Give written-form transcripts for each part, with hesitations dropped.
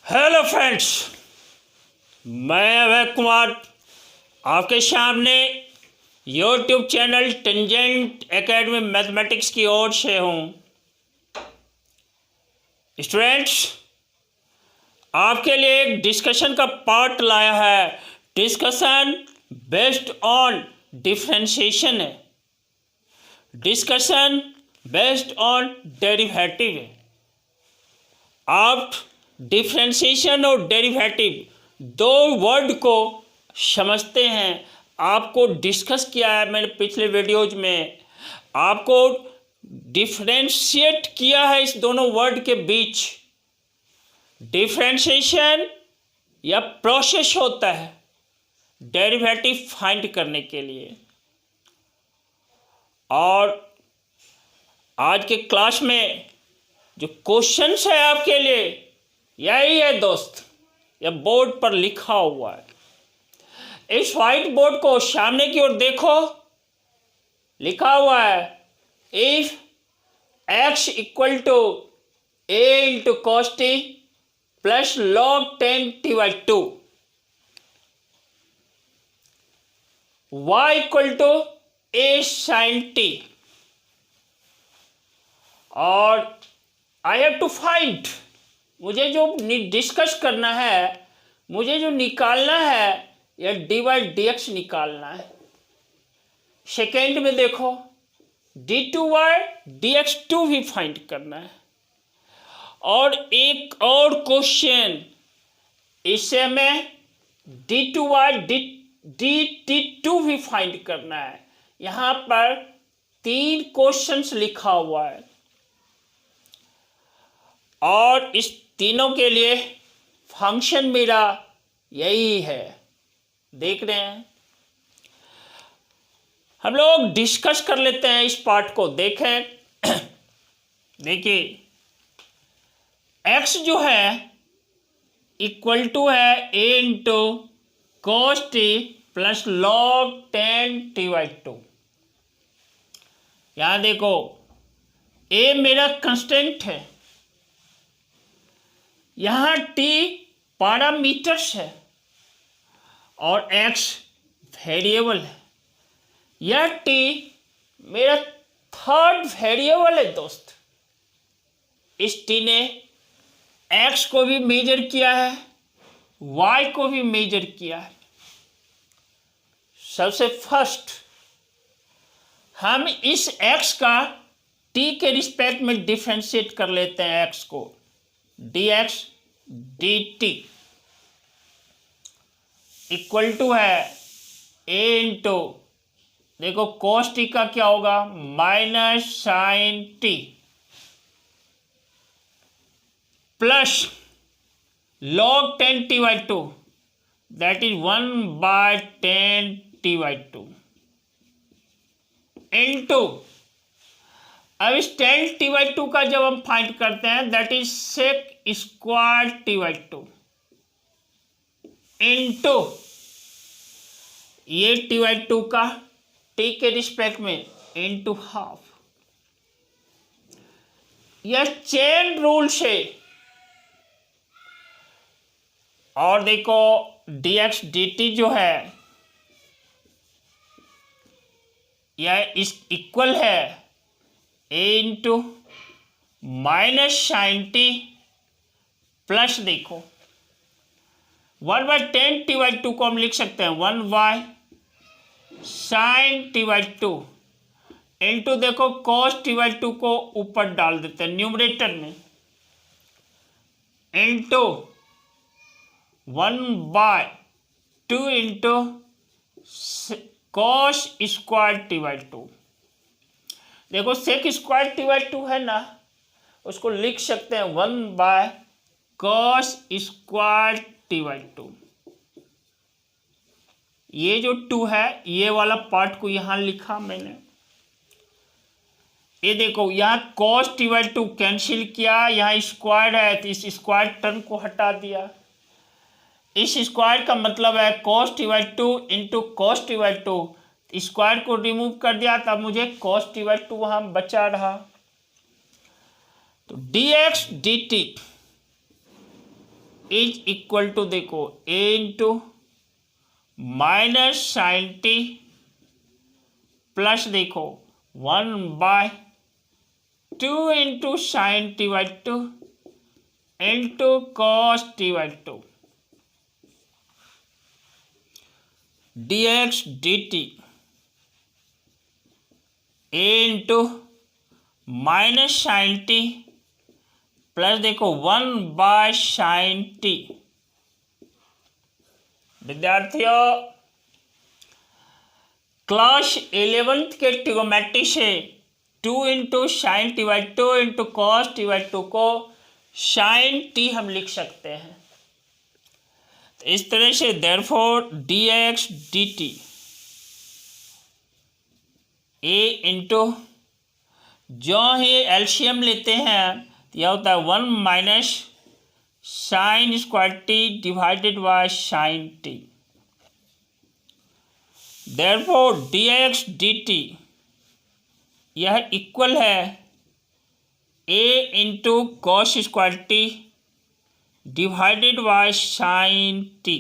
Hello friends, मैं अभय कुमार आपके सामने YouTube channel tangent academy mathematics की ओर से हूँ। स्टूडेंट्स, आपके लिए एक डिस्कशन का पार्ट लाया है। डिस्कशन बेस्ड ऑन डिफरेंशिएशन है, डिस्कशन बेस्ड ऑन डेरिवेटिव है। आप डिफरेंशिएशन और डेरिवेटिव दो वर्ड को समझते हैं। आपको डिस्कस किया है मैंने पिछले वीडियोज में, आपको डिफरेंशिएट किया है इस दोनों वर्ड के बीच। डिफरेंशिएशन या प्रोसेस होता है डेरिवेटिव फाइंड करने के लिए। और आज के क्लास में जो क्वेश्चंस है आपके लिए यही है दोस्त, यह बोर्ड पर लिखा हुआ है। इस व्हाइट बोर्ड को सामने की ओर देखो, लिखा हुआ है if x equal to a into cos T plus log 10t/2, y equal to a sin t, और आई हैव टू फाइंड, मुझे जो डिस्कस करना है, मुझे जो निकालना है यह dy dx निकालना है। सेकेंड में देखो d2y dx2 भी फाइंड करना है। और एक और क्वेश्चन, इससे हमें d2y dt2 भी फाइंड करना है। यहाँ पर 3 क्वेश्चंस लिखा हुआ है और इस तीनों के लिए फंक्शन मेरा यही है। देख रहे हैं, हम लोग डिस्कस कर लेते हैं इस पार्ट को। देखें देखिए, x जो है इक्वल टू है a into cos T plus log 10t/2। यहां देखो a मेरा कंस्टेंट है, यहाँ t पैरामीटर्स है और x वेरिएबल है। यह t मेरा थर्ड वेरिएबल है दोस्त। इस t ने x को भी मेजर किया है, y को भी मेजर किया है। सबसे फर्स्ट हम इस x का t के रिस्पेक्ट में डिफरेंशिएट कर लेते हैं। x को dx dt इक्वल टू है a इंटू, देखो cos t का क्या होगा, minus sine t plus log 10t/2, that is 1/10t/2 into, अब इस 10t/2 का जब हम फाइंड करते हैं that is sec square t/2 into ये t/2 का t के रिस्पेक्ट में इंटू हाफ। यह चेन रूल से, और देखो dx dt जो है यह इस इक्वल है a into minus sine t plus, देखो 1/10t/2 को हम लिख सकते हैं 1/sin t/2 इंटू, देखो cos t/2 को ऊपर डाल देते हैं न्यूमरेटर में, into 1/2 into cos square t/2। देखो sec स्क्वायर t/2 है ना, उसको लिख सकते हैं 1/cos स्क्वायर t/2। ये जो 2 है, ये वाला पार्ट को यहां लिखा मैंने। ये देखो यहाँ cos t/2 कैंसिल किया, यहाँ स्क्वायर है तो इस स्क्वायर टर्म को हटा दिया। इस स्क्वायर का मतलब है cos t/2 into cos t/2, square को रिमूव कर दिया तब मुझे cos t/2 वहां बचा रहा। तो dx dt is equal to देखो a into minus sine t plus देखो 1/2 into sine t by 2 into cos t by 2 d x d t a into minus sine t plus देखो 1/sin T. विद्यार्थियों, class 11th के trigonometry से 2 into sine t by 2 into cos t by 2 को sign T हम लिख सकते हैं। तो इस तरह से therefore d x d t a into जो ही एलसीएम लेते हैं तो यह होता है 1 minus sine square t divided by sine t. Therefore d x d t यह इक्वल है a into cos square t divided by sine t.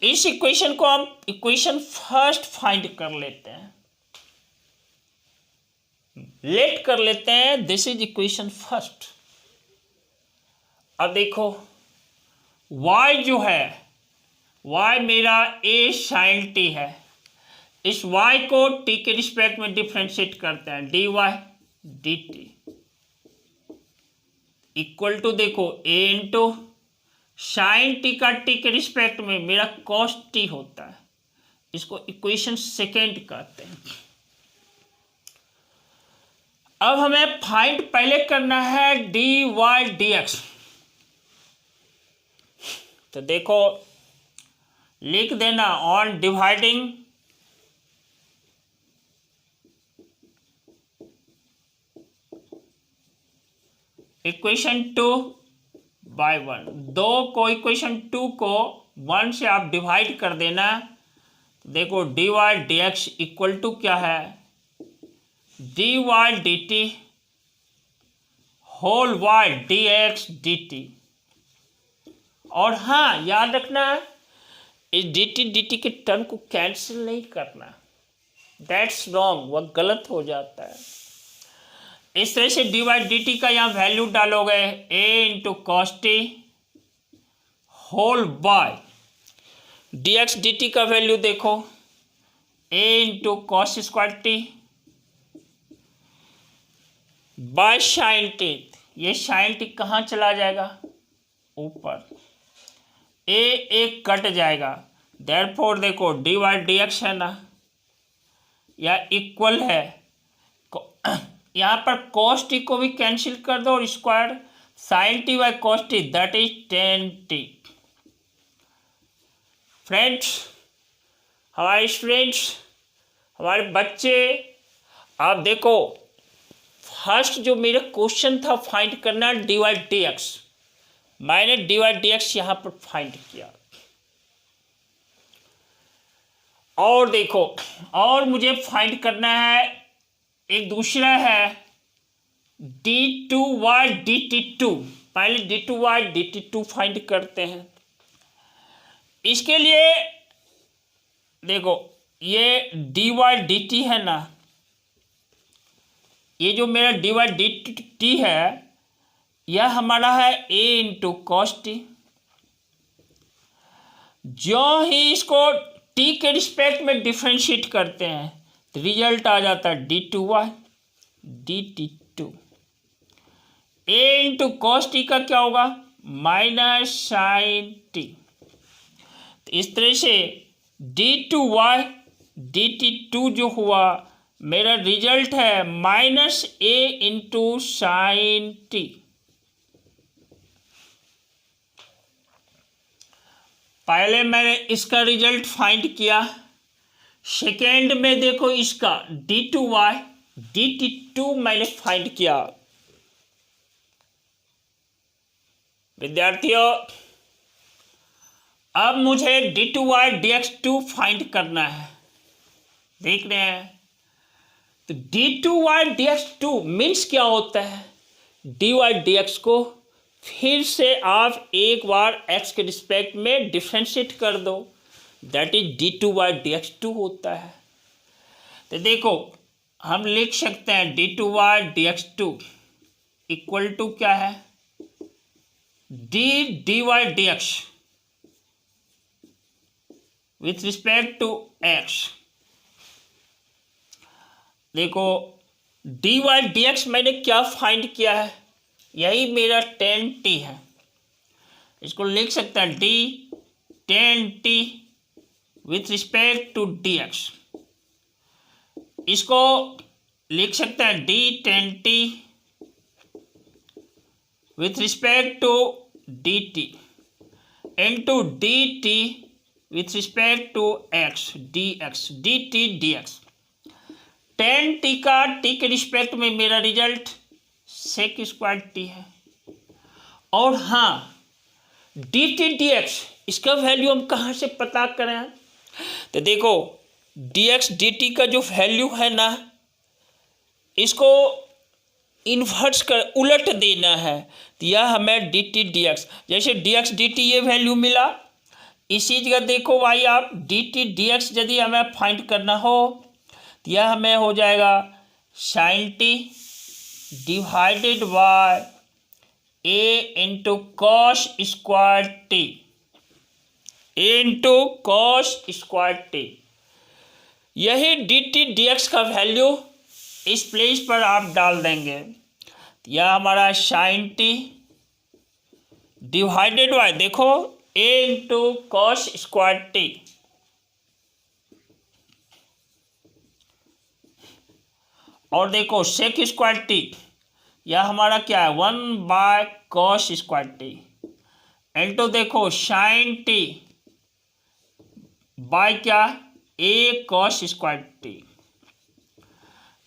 इस इक्वेशन को हम इक्वेशन फर्स्ट फाइंड कर लेते हैं, लेट कर लेते हैं। This is equation first. अब देखो y जो है, y मेरा a sin t है। इस y को t के रिस्पेक्ट में डिफ्रेंशिएट करते हैं, dy dt इक्वल टू देखो a इंटू साइन टी का t के रिस्पेक्ट में मेरा cos t होता है। इसको इक्वेशन सेकेंड कहते हैं। अब हमें फाइंड पहले करना है dy dx। तो देखो लिख देना ऑन डिवाइडिंग इक्वेशन 2 बाय 1। दो को इक्वेशन 2 को 1 से आप डिवाइड कर देना। देखो d y d x equal to क्या है, d y d t whole y d x d t. और हाँ याद रखना इस डी टी के टर्म को कैंसिल नहीं करना, दैट्स रॉन्ग, वह गलत हो जाता है। इस तरह से डी वाई डी टी का यहाँ वैल्यू डालोगे a into cos t whole by d x d t का वैल्यू देखो a into cos square t by sine t. ये साइन टी कहाँ चला जाएगा, ऊपर, ए कट जाएगा। देयरफॉर देखो डी वाई डी एक्स है ना, यह इक्वल है, यहाँ पर कॉस टी को भी कैंसिल कर दो और square sine t by cos T that is ten T. Friends, हमारे स्टूडेंट्स, हमारे बच्चे, आप देखो फर्स्ट जो मेरा क्वेश्चन था फाइंड करना डी वाई डी एक्स, मैंने डी वाई डी एक्स यहाँ पर फाइंड किया। और देखो और मुझे फाइंड करना है एक दूसरा है d two y d t two. पहले d two y d t two find करते हैं। इसके लिए देखो ये डी वाई डी टी है ना, ये जो मेरा डी वाई डी टी है यह हमारा है ए इंटू कॉस टी। जो ही इसको टी के रिस्पेक्ट में डिफ्रेंशिएट करते हैं तो रिजल्ट आ जाता है d two y d t two. A into cos t का क्या होगा, माइनस साइन टी। तो इस तरह से d two y d t two जो हुआ मेरा रिजल्ट है minus a into sine t. पहले मैंने इसका रिजल्ट फाइंड किया, सेकेंड में देखो इसका d two y d t two मैंने फाइंड किया। विद्यार्थियों, अब मुझे d two y d x two find करना है। देख रहे हैं, तो d two y d x two means क्या होता है, डी वाई डी एक्स को फिर से आप एक बार x के रिस्पेक्ट में डिफ्रेंशिएट कर दो, दैट इज d2/dx2 होता है। तो देखो हम लिख सकते हैं d2/dx2 इक्वल टू क्या है, dy/dx with respect to x। देखो dy/dx मैंने क्या फाइंड किया है, यही मेरा tan t है। इसको लिख सकते हैं d tan t with respect to dx। इसको लिख सकते हैं d tan t with respect to dt into dt with respect to x dx dt dx। tan t का t के रिस्पेक्ट में मेरा रिजल्ट sec² t है। और हाँ dt dx इसका वैल्यू हम कहाँ से पता करें, तो देखो dx dt का जो वैल्यू है ना, इसको इन्वर्स कर उलट देना है, तो यह हमें dt dx, जैसे dx dt ये वैल्यू मिला, इसी जगह देखो भाई आप dt dx यदि हमें फाइंड करना हो तो यह हमें हो जाएगा sin t divided by a into cos² t into cos² t। यही dt dx का वैल्यू इस प्लेस पर आप डाल देंगे, यह हमारा sin t डिवाइडेड बाय देखो a इंटू cos² t। और देखो sec² t यह हमारा क्या है 1/cos² t इंटू देखो sin t बाय क्या a cos² t।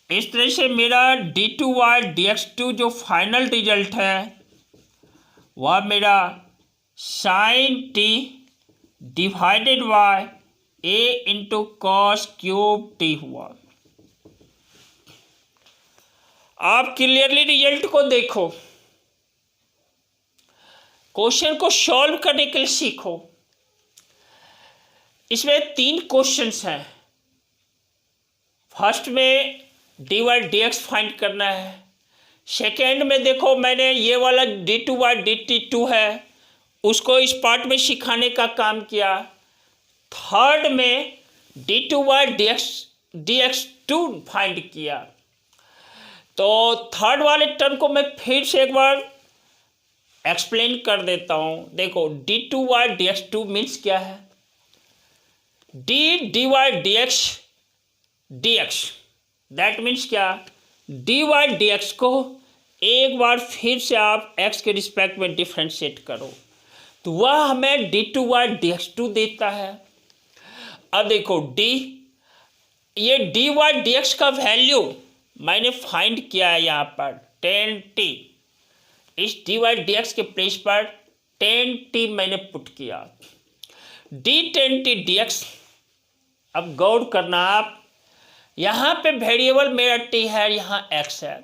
इस तरह से मेरा d2/dx2 जो फाइनल रिजल्ट है वह मेरा sin t divided by a into cos³ t हुआ। आप क्लियरली रिजल्ट को देखो, क्वेश्चन को सॉल्व करने के लिए सीखो। इसमें 3 क्वेश्चंस हैं। फर्स्ट में dy/dx फाइंड करना है, सेकेंड में देखो मैंने ये वाला d2/dt2 है उसको इस पार्ट में सिखाने का काम किया। थर्ड में d2/dx2 फाइंड किया। तो थर्ड वाले टर्म को मैं फिर से एक बार एक्सप्लेन कर देता हूँ। देखो d2/dx2 मीन्स क्या है, dy/dx dx दैट मीन्स क्या, dy/dx को एक बार फिर से आप x के रिस्पेक्ट में डिफ्रेंशिएट करो तो वह हमें d2/dx2 देता है। अब देखो ये dy/dx का वैल्यू मैंने फाइंड किया है यहाँ पर tan t, इस dy/dx के प्लेस पर tan t मैंने पुट किया, d tan t dx। अब गौर करना आप, यहाँ पे वेरिएबल मेरा t है, यहाँ x है।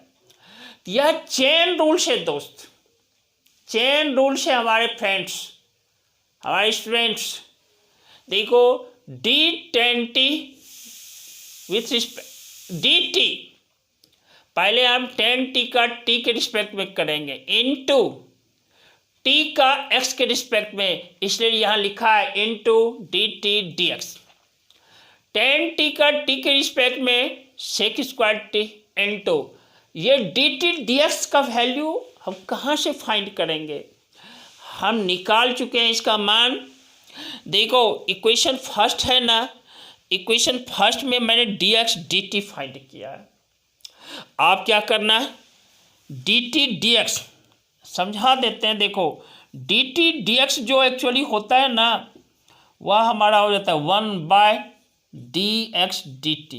यह चेन रूल से दोस्त, चेन रूल से हमारे फ्रेंड्स, हमारे स्टूडेंट्स, देखो d tan t with respect dt, पहले हम tan t का t के रिस्पेक्ट में करेंगे इनटू t का x के रिस्पेक्ट में, इसलिए यहाँ लिखा है into dt dx। tan t का t के रिस्पेक्ट में sec² t इनटू ये dt dx का वैल्यू हम कहाँ से फाइंड करेंगे, हम निकाल चुके हैं इसका मान। देखो इक्वेशन फर्स्ट है ना, इक्वेशन फर्स्ट में मैंने dx dt फाइंड किया है। आप क्या करना है, dt dx समझा देते हैं। देखो dt dx जो एक्चुअली होता है ना, वह हमारा हो जाता है 1/dx dt।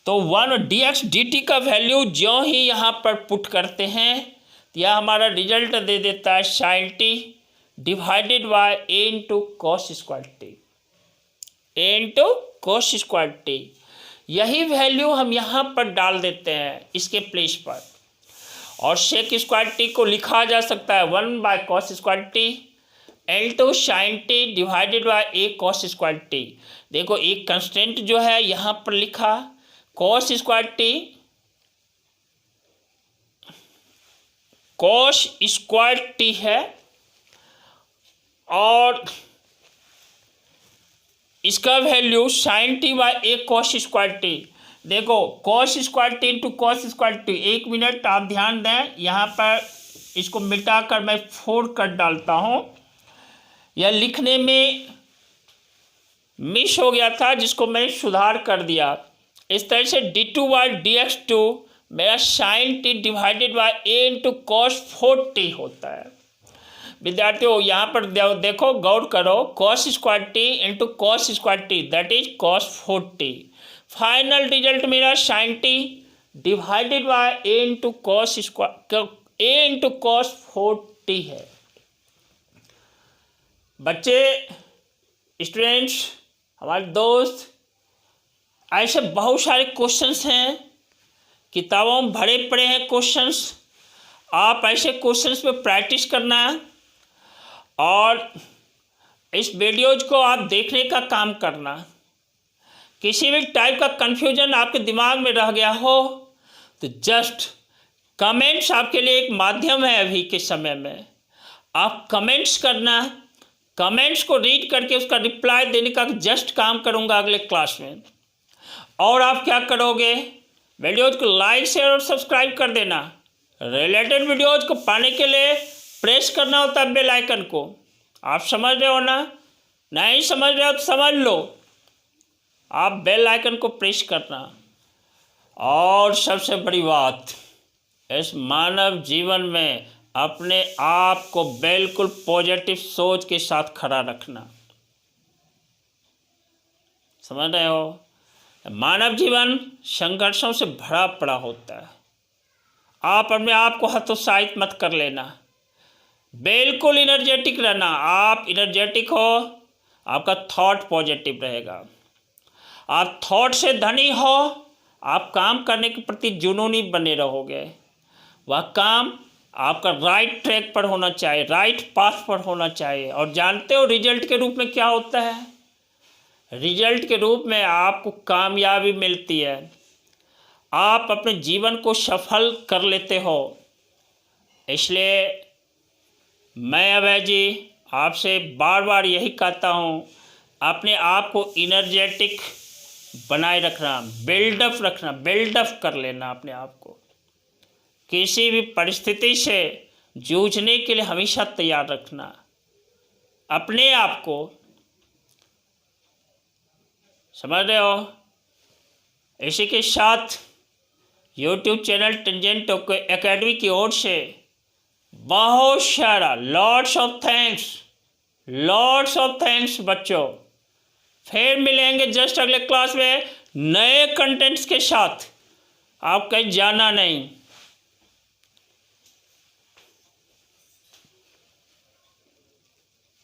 तो 1/dx dt का वैल्यू जो ही यहाँ पर पुट करते हैं तो यह हमारा रिजल्ट दे देता है sin t divided by a into cos² t, a into cos² t। यही वैल्यू हम यहाँ पर डाल देते हैं इसके प्लेस पर, और सेक स्क्वायर टी को लिखा जा सकता है 1/cos square T L2 sin T divided bye ए cos स्क्वायर टी। देखो एक कंस्टेंट जो है यहाँ पर लिखा cos square T, cos square T है, और इसका वैल्यू sin टी बाय ए cos स्क्वायर टी। देखो cos square T into cos square T, 1 minute आप ध्यान दें, यहाँ पर इसको मिटाकर मैं 4 कर डालता हूँ। यह लिखने में मिस हो गया था जिसको मैंने सुधार कर दिया। इस तरह से d2/dx2 मेरा sin T divided bye a into cos 4t होता है। विद्यार्थियों यहाँ पर देखो, गौर करो, cos square T into cos square T that is cos 4t। Final result मेरा sin T divided bye a into cos 4t है। बच्चे, स्टूडेंट्स, हमारे दोस्त, ऐसे बहुत सारे क्वेश्चंस हैं, किताबों में भरे पड़े हैं क्वेश्चंस। आप ऐसे क्वेश्चंस पे प्रैक्टिस करना और इस वीडियोज को आप देखने का काम करना। किसी भी टाइप का कन्फ्यूजन आपके दिमाग में रह गया हो तो जस्ट कमेंट्स आपके लिए एक माध्यम है। अभी के समय में आप कमेंट्स करना, कमेंट्स को रीड करके उसका रिप्लाई देने का जस्ट काम करूंगा अगले क्लास में। और आप क्या करोगे, वीडियोज को लाइक शेयर और सब्सक्राइब कर देना। रिलेटेड वीडियोज को पाने के लिए प्रेस करना होता है बेल आइकन को। आप समझ रहे हो ना? नहीं समझ रहे हो तो समझ लो, आप बेल आइकन को प्रेस करना। और सबसे बड़ी बात, इस मानव जीवन में अपने आप को बिल्कुल पॉजिटिव सोच के साथ खड़ा रखना। समझ रहे हो? मानव जीवन संघर्षों से भरा पड़ा होता है। आप अपने आप को हतोत्साहित मत कर लेना, बिल्कुल इनर्जेटिक रहना। आप इनर्जेटिक हो, आपका थॉट पॉजिटिव रहेगा। आप थॉट से धनी हो, आप काम करने के प्रति जुनूनी बने रहोगे। वह काम आपका राइट ट्रैक पर होना चाहिए, राइट पाथ पर होना चाहिए। और जानते हो रिजल्ट के रूप में क्या होता है? रिजल्ट के रूप में आपको कामयाबी मिलती है, आप अपने जीवन को सफल कर लेते हो। इसलिए मैं अभय जी आपसे बार बार यही कहता हूँ, अपने आप को इनर्जेटिक बनाए रखना, बिल्डअप रखना, बिल्डअप कर लेना अपने आप को। किसी भी परिस्थिति से जूझने के लिए हमेशा तैयार रखना अपने आप को। समझ रहे हो? इसी के साथ YouTube चैनल टेंजेंट एकेडमी की ओर से बहुत सारा लॉट्स ऑफ थैंक्स बच्चों। फिर मिलेंगे जस्ट अगले क्लास में नए कंटेंट्स के साथ। आप कहीं जाना नहीं।